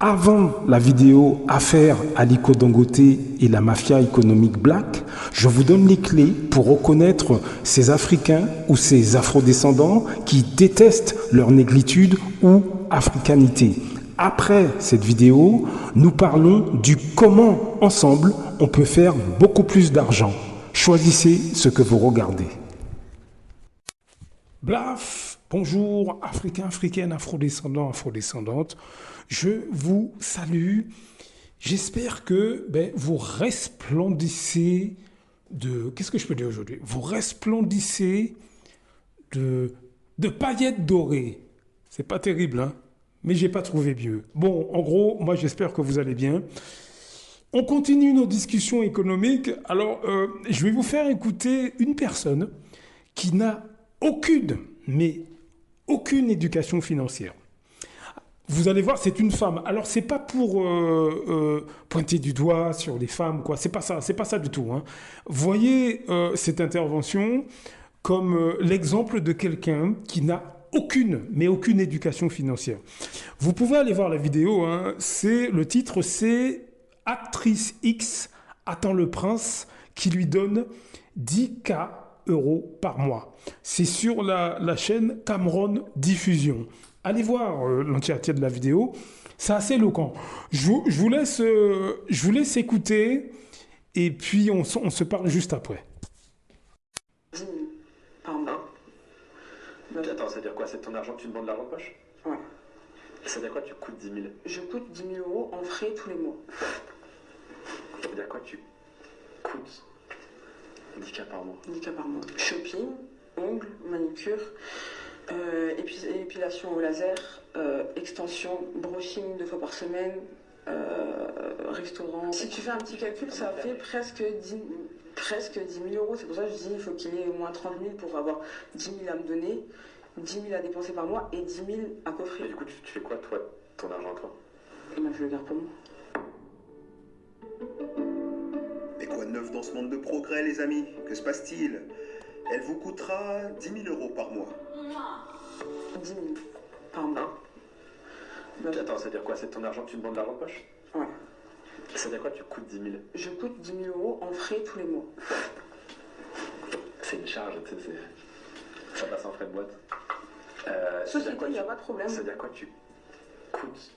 Avant la vidéo Affaire Aliko Dangote et la mafia économique black, je vous donne les clés pour reconnaître ces Africains ou ces Afrodescendants qui détestent leur négritude ou africanité. Après cette vidéo, nous parlons du comment ensemble on peut faire beaucoup plus d'argent. Choisissez ce que vous regardez. Blaf, bonjour Africains, Africaines, Afrodescendants, Afrodescendantes. Je vous salue. J'espère que vous resplendissez de... Qu'est-ce que je peux dire aujourd'hui? Vous resplendissez de paillettes dorées. C'est pas terrible, hein? Mais j'ai pas trouvé mieux. Bon, en gros, moi j'espère que vous allez bien. On continue nos discussions économiques. Alors, je vais vous faire écouter une personne qui n'a aucune éducation financière. Vous allez voir, c'est une femme. Alors, c'est pas pour pointer du doigt sur les femmes, quoi. C'est pas ça du tout, hein. Voyez cette intervention comme l'exemple de quelqu'un qui n'a aucune éducation financière. Vous pouvez aller voir la vidéo, hein. Le titre, c'est Actrice X attend le prince qui lui donne 10K € par mois. C'est sur la chaîne Cameron Diffusion. Allez voir l'entièreté de la vidéo, c'est assez éloquent. Je vous laisse écouter et puis on se parle juste après. 10 000 par mois. Attends, ça veut dire quoi? C'est ton argent que tu demandes de l'argent de poche? Ouais. Ça veut dire quoi tu coûtes 10 000? Je coûte 10 000 € en frais tous les mois. Ça veut dire quoi tu coûtes 10K par mois? 10K par mois. Shopping, ongles, manicure, épilation au laser, extension, brushing 2 fois par semaine, restaurant. Si tu fais un petit calcul, ça fait presque 10 000 €. C'est pour ça que je dis qu'il faut qu'il y ait au moins 30 000 pour avoir 10 000 à me donner, 10 000 à dépenser par mois et 10 000 à coffrer. Et du coup, tu fais quoi, toi, ton argent, toi? Moi, je le garde pour moi. Mais quoi de neuf dans ce monde de progrès, les amis? Que se passe-t-il? Elle vous coûtera 10 000 € par mois. 10 000 par mois. Attends, ça veut dire quoi? C'est ton argent que tu demandes de l'argent de poche? Ouais. Ça veut dire quoi tu coûtes 10 000? Je coûte 10 000 € en frais tous les mois. C'est une charge, tu sais, ça passe en frais de boîte. Société, il n'y a pas de problème. Ça veut dire quoi tu coûtes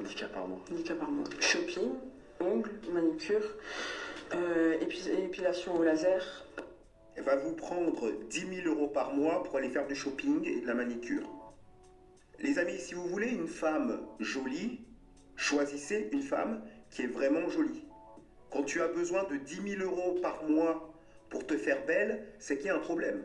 10K par mois? 10K par mois. Shopping, ongles, manicure, épilation au laser. Elle va vous prendre 10 000 € par mois pour aller faire du shopping et de la manicure. Les amis, si vous voulez une femme jolie, choisissez une femme qui est vraiment jolie. Quand tu as besoin de 10 000 € par mois pour te faire belle, c'est qu'il y a un problème.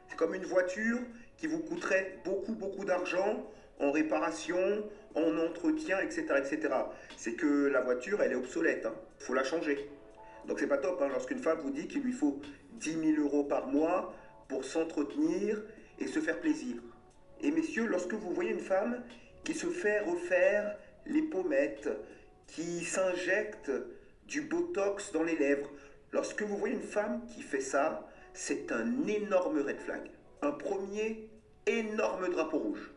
C'est comme une voiture qui vous coûterait beaucoup d'argent en réparation, en entretien, etc. etc. C'est que la voiture, elle est obsolète, hein. Faut la changer. Donc c'est pas top, hein, lorsqu'une femme vous dit qu'il lui faut 10 000 € par mois pour s'entretenir et se faire plaisir. Et messieurs, lorsque vous voyez une femme qui se fait refaire les pommettes, qui s'injecte du botox dans les lèvres, lorsque vous voyez une femme qui fait ça, c'est un énorme red flag. Un premier énorme drapeau rouge.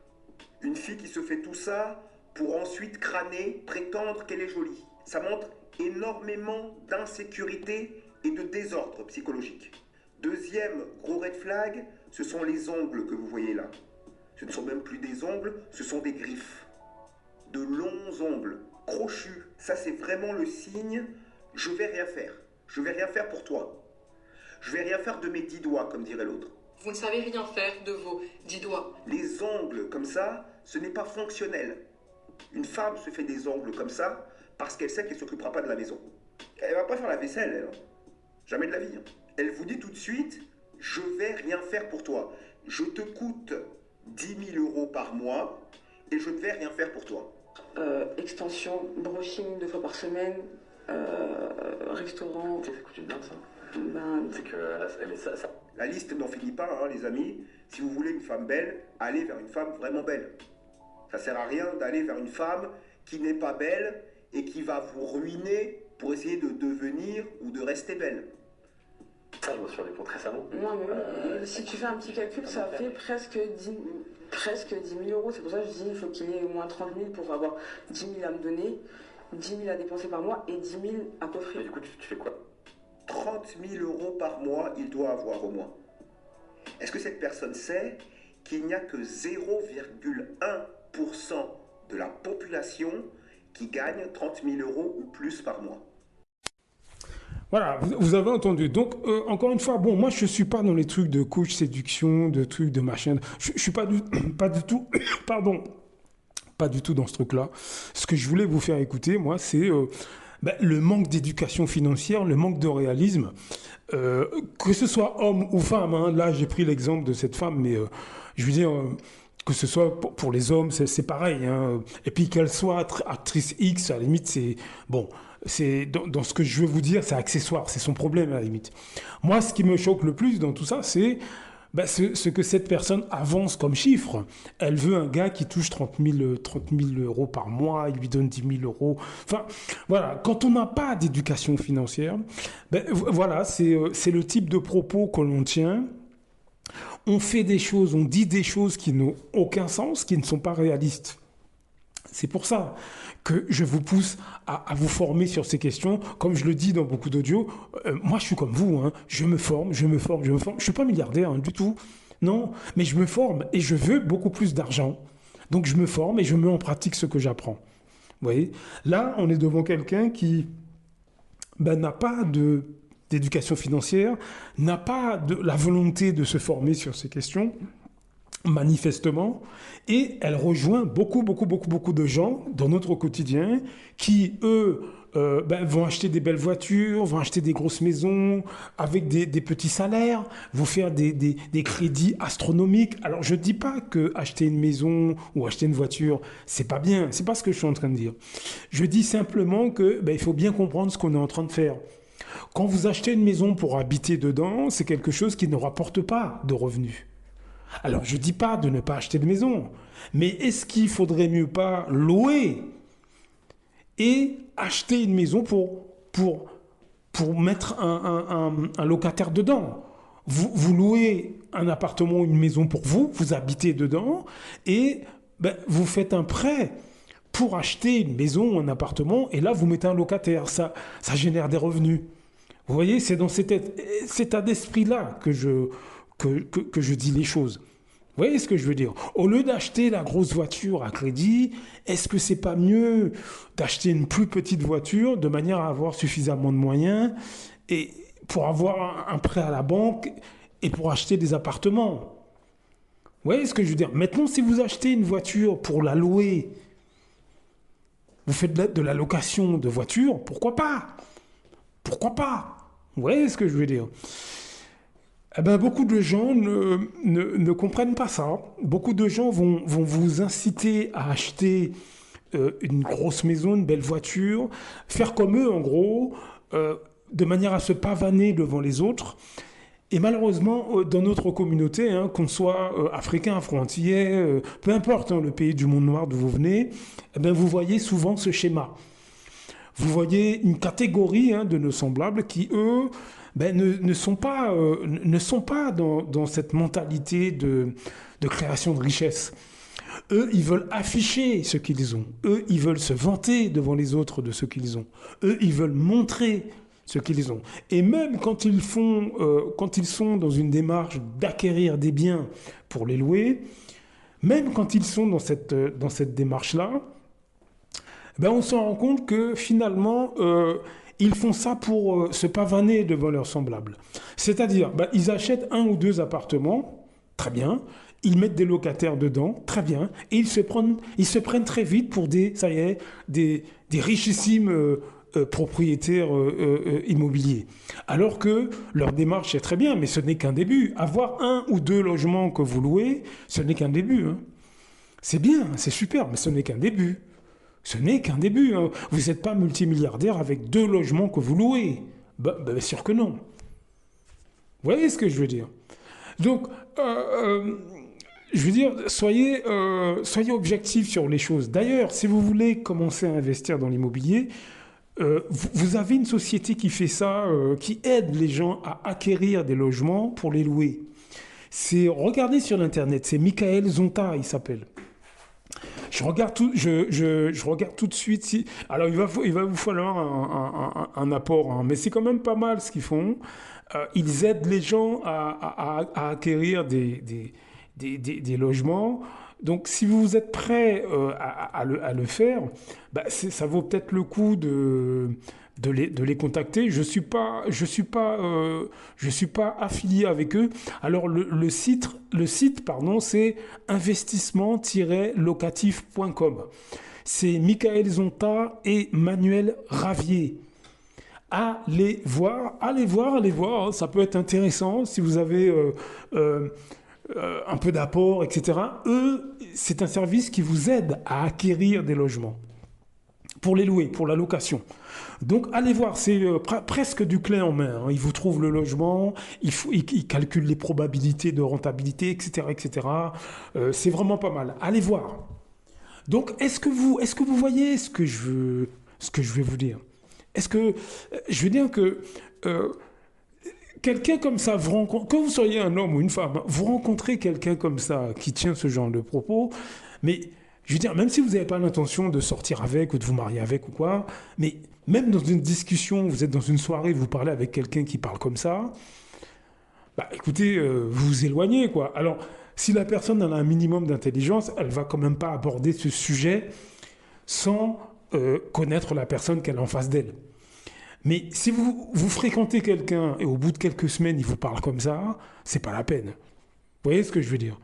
Une fille qui se fait tout ça pour ensuite crâner, prétendre qu'elle est jolie. Ça montre énormément d'insécurité et de désordre psychologique. Deuxième gros red flag, ce sont les ongles que vous voyez là. Ce ne sont même plus des ongles, ce sont des griffes. De longs ongles, crochus. Ça, c'est vraiment le signe, je vais rien faire. Je vais rien faire pour toi. Je vais rien faire de mes 10 doigts, comme dirait l'autre. Vous ne savez rien faire de vos 10 doigts. Les ongles comme ça, ce n'est pas fonctionnel. Une femme se fait des ongles comme ça parce qu'elle sait qu'elle ne s'occupera pas de la maison. Elle ne va pas faire la vaisselle, elle. Hein. Jamais de la vie. Hein. Elle vous dit tout de suite, je vais rien faire pour toi. Je te coûte 10 000 € par mois et je ne vais rien faire pour toi. Extension, brushing 2 fois par semaine, restaurant. Ça coûte une blinde, ça. C'est que ça. La liste n'en finit pas, hein, les amis. Si vous voulez une femme belle, allez vers une femme vraiment belle. Ça sert à rien d'aller vers une femme qui n'est pas belle et qui va vous ruiner pour essayer de devenir ou de rester belle. Ça, je me suis rendu compte récemment. Non, mais si tu fais un petit calcul, ça fait presque 10 000 presque 10 000 euros. C'est pour ça que je dis il faut qu'il ait au moins 30 000 pour avoir 10 000 à me donner, 10 000 à dépenser par mois et 10 000 à coffrer. Mais du coup, tu fais quoi? 30 000 euros par mois, il doit avoir au moins. Est-ce que cette personne sait qu'il n'y a que 0,1% de la population qui gagne 30 000 euros ou plus par mois? Voilà, vous avez entendu. Donc, encore une fois, bon, moi, je ne suis pas dans les trucs de coach séduction, de trucs de machin. Je ne suis pas du tout, pardon, pas du tout dans ce truc-là. Ce que je voulais vous faire écouter, moi, c'est le manque d'éducation financière, le manque de réalisme. Que ce soit homme ou femme, hein, là, j'ai pris l'exemple de cette femme, mais je veux dire... que ce soit pour les hommes, c'est pareil. Hein. Et puis qu'elle soit actrice X, à la limite, c'est... Bon, c'est dans ce que je veux vous dire, c'est accessoire, c'est son problème, à la limite. Moi, ce qui me choque le plus dans tout ça, c'est ce que cette personne avance comme chiffre. Elle veut un gars qui touche 30 000 euros par mois, il lui donne 10 000 euros. Enfin, voilà, quand on n'a pas d'éducation financière, voilà, c'est le type de propos que l'on tient. On fait des choses, on dit des choses qui n'ont aucun sens, qui ne sont pas réalistes. C'est pour ça que je vous pousse à vous former sur ces questions. Comme je le dis dans beaucoup d'audios, moi je suis comme vous, hein, je me forme. Je ne suis pas milliardaire du tout, non, mais je me forme et je veux beaucoup plus d'argent. Donc je me forme et je mets en pratique ce que j'apprends. Vous voyez, là on est devant quelqu'un qui n'a pas d'éducation financière, n'a pas la volonté de se former sur ces questions, manifestement, et elle rejoint beaucoup de gens dans notre quotidien qui, eux, vont acheter des belles voitures, vont acheter des grosses maisons avec des petits salaires, vont faire des crédits astronomiques. Alors, je ne dis pas que acheter une maison ou acheter une voiture, c'est pas bien, c'est pas ce que je suis en train de dire. Je dis simplement que il faut bien comprendre ce qu'on est en train de faire. Quand vous achetez une maison pour habiter dedans, c'est quelque chose qui ne rapporte pas de revenus. Alors, je ne dis pas de ne pas acheter de maison, mais est-ce qu'il faudrait mieux pas louer et acheter une maison pour mettre un locataire dedans? Vous louez un appartement ou une maison pour vous, vous habitez dedans et vous faites un prêt pour acheter une maison ou un appartement et là, vous mettez un locataire. Ça génère des revenus. Vous voyez, c'est dans cet état d'esprit-là que je dis les choses. Vous voyez ce que je veux dire? Au lieu d'acheter la grosse voiture à crédit, est-ce que c'est pas mieux d'acheter une plus petite voiture de manière à avoir suffisamment de moyens et pour avoir un prêt à la banque et pour acheter des appartements? Vous voyez ce que je veux dire? Maintenant, si vous achetez une voiture pour la louer, vous faites de la location de voiture, pourquoi pas? Pourquoi pas? Vous voyez ce que je veux dire? Beaucoup de gens ne comprennent pas ça. Beaucoup de gens vont vous inciter à acheter une grosse maison, une belle voiture, faire comme eux en gros, de manière à se pavaner devant les autres. Et malheureusement, dans notre communauté, hein, qu'on soit africain, afro-antillais, peu importe le pays du monde noir d'où vous venez, vous voyez souvent ce schéma. Vous voyez une catégorie de nos semblables qui, eux, ne sont pas dans cette mentalité de création de richesse. Eux, ils veulent afficher ce qu'ils ont. Eux, ils veulent se vanter devant les autres de ce qu'ils ont. Eux, ils veulent montrer ce qu'ils ont. Et même quand ils sont dans une démarche d'acquérir des biens pour les louer, même quand ils sont dans cette démarche-là, on se rend compte que finalement, ils font ça pour se pavaner devant leurs semblables. C'est-à-dire, ils achètent 1 ou 2 appartements, très bien, ils mettent des locataires dedans, très bien, et ils se prennent très vite pour des richissimes propriétaires immobiliers. Alors que leur démarche est très bien, mais ce n'est qu'un début. Avoir 1 ou 2 logements que vous louez, ce n'est qu'un début. Hein. C'est bien, c'est super, mais ce n'est qu'un début. Ce n'est qu'un début. Hein. Vous n'êtes pas multimilliardaire avec 2 logements que vous louez. Bien sûr que non. Vous voyez ce que je veux dire? Donc, je veux dire, soyez objectifs sur les choses. D'ailleurs, si vous voulez commencer à investir dans l'immobilier, vous avez une société qui fait ça, qui aide les gens à acquérir des logements pour les louer. Regardez sur l'internet, c'est Michael Zonta, il s'appelle. Je regarde tout de suite. Alors, il va vous falloir un apport, hein, mais c'est quand même pas mal ce qu'ils font. Ils aident les gens à acquérir des logements. Donc, si vous êtes prêt à le faire, bah, ça vaut peut-être le coup de les contacter. Je suis pas affilié avec eux. Alors le site, pardon, c'est investissement-locatif.com. C'est Michael Zonta et Manuel Ravier. Allez voir, hein, ça peut être intéressant si vous avez un peu d'apport, etc. Eux, c'est un service qui vous aide à acquérir des logements pour les louer, pour la location. Donc allez voir, c'est presque du clé en main, hein. Ils vous trouvent le logement, ils calculent les probabilités de rentabilité, etc., etc. C'est vraiment pas mal. Allez voir. Donc est-ce que vous voyez ce que je vais vous dire? Est-ce que je veux dire que quelqu'un comme ça, que vous soyez un homme ou une femme, vous rencontrez quelqu'un comme ça qui tient ce genre de propos, mais je veux dire, même si vous n'avez pas l'intention de sortir avec ou de vous marier avec ou quoi, mais même dans une discussion, vous êtes dans une soirée, vous parlez avec quelqu'un qui parle comme ça, bah écoutez, vous vous éloignez, quoi. Alors, si la personne a un minimum d'intelligence, elle va quand même pas aborder ce sujet sans connaître la personne qu'elle a en face d'elle. Mais si vous fréquentez quelqu'un et au bout de quelques semaines, il vous parle comme ça, c'est pas la peine. Vous voyez ce que je veux dire?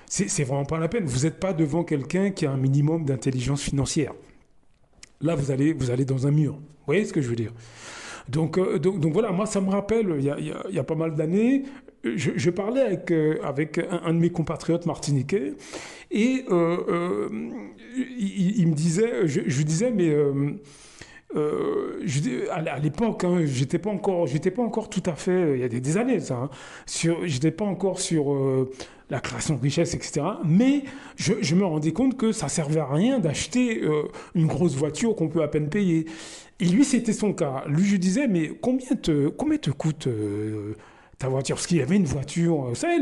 C'est vraiment pas la peine. Vous n'êtes pas devant quelqu'un qui a un minimum d'intelligence financière. Là, vous allez dans un mur. Vous voyez ce que je veux dire? Donc voilà, moi, ça me rappelle, il y a pas mal d'années, je parlais avec un de mes compatriotes martiniquais et il me disait, je lui disais, mais... à l'époque, hein, j'étais pas encore tout à fait, il y a des années ça, hein, j'étais pas encore sur la création de richesse, etc. Mais je me rendais compte que ça servait à rien d'acheter une grosse voiture qu'on peut à peine payer. Et lui, c'était son cas. Lui, je disais, mais combien te coûte ta voiture? Parce qu'il y avait une voiture, vous savez,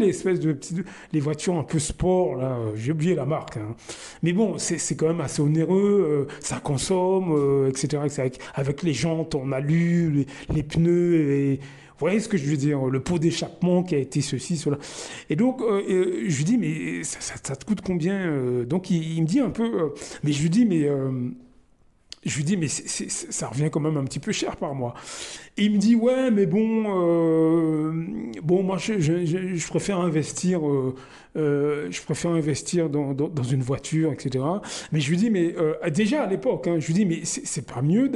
les voitures un peu sport, là, j'ai oublié la marque, hein. Mais bon, c'est quand même assez onéreux, ça consomme, etc., etc. Avec les jantes en alu, les pneus, et vous voyez ce que je veux dire, le pot d'échappement qui a été ceci, cela. Et donc, je lui dis, mais ça te coûte combien? Donc, il me dit un peu, mais je lui dis, mais... ça revient quand même un petit peu cher par mois. Et il me dit, ouais, mais bon, moi, je préfère investir, dans une voiture, etc. Mais je lui dis, mais déjà à l'époque, hein, je lui dis, mais c'est pas mieux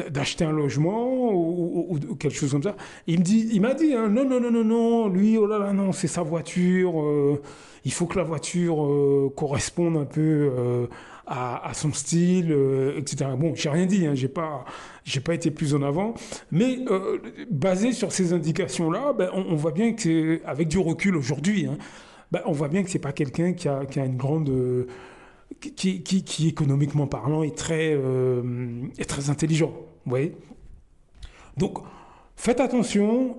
d'acheter un logement ou quelque chose comme ça. Et il m'a dit, hein, non, lui, oh là là, non, c'est sa voiture, il faut que la voiture corresponde un peu à son style, etc. Bon, j'ai rien dit, hein, j'ai pas été plus en avant, mais basé sur ces indications-là, ben, on voit bien que, avec du recul aujourd'hui, hein, ben, on voit bien que c'est pas quelqu'un qui a une grande... qui économiquement parlant est très intelligent, vous voyez. Donc faites attention,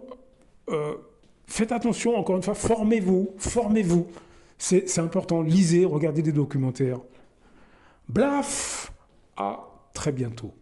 encore une fois, formez-vous, c'est important, lisez, regardez des documentaires. Blaf, à très bientôt.